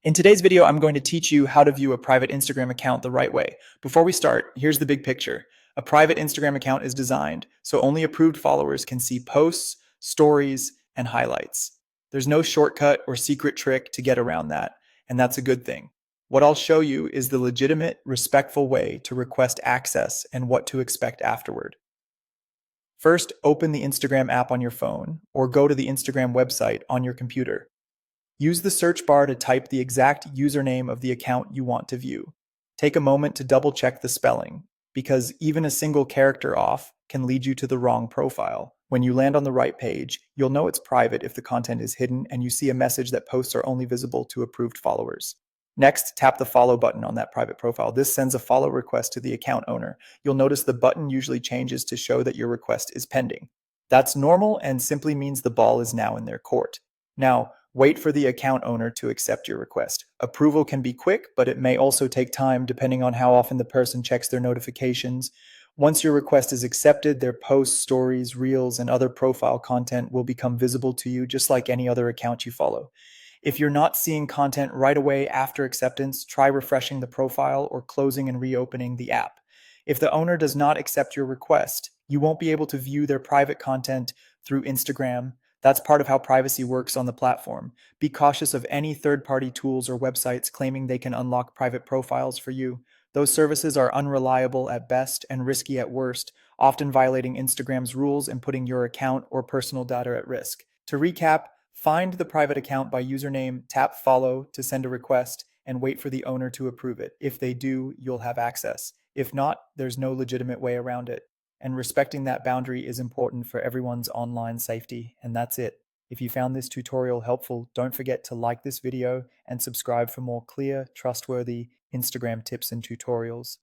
In today's video, I'm going to teach you how to view a private Instagram account the right way. Before we start, here's the big picture. A private Instagram account is designed so only approved followers can see posts, stories, and highlights. There's no shortcut or secret trick to get around that, and that's a good thing. What I'll show you is the legitimate, respectful way to request access and what to expect afterward. First, open the Instagram app on your phone or go to the Instagram website on your computer. Use the search bar to type the exact username of the account you want to view. Take a moment to double check the spelling, because even a single character off can lead you to the wrong profile. When you land on the right page, you'll know it's private if the content is hidden and you see a message that posts are only visible to approved followers. Next, tap the follow button on that private profile. This sends a follow request to the account owner. You'll notice the button usually changes to show that your request is pending. That's normal and simply means the ball is now in their court. Now, wait for the account owner to accept your request. Approval can be quick, but it may also take time depending on how often the person checks their notifications. Once your request is accepted, their posts, stories, reels, and other profile content will become visible to you just like any other account you follow. If you're not seeing content right away after acceptance, try refreshing the profile or closing and reopening the app. If the owner does not accept your request, you won't be able to view their private content through Instagram. That's part of how privacy works on the platform. Be cautious of any third-party tools or websites claiming they can unlock private profiles for you. Those services are unreliable at best and risky at worst, often violating Instagram's rules and putting your account or personal data at risk. To recap, find the private account by username, tap follow to send a request, and wait for the owner to approve it. If they do, you'll have access. If not, there's no legitimate way around it. And respecting that boundary is important for everyone's online safety. And that's it. If you found this tutorial helpful, don't forget to like this video and subscribe for more clear, trustworthy Instagram tips and tutorials.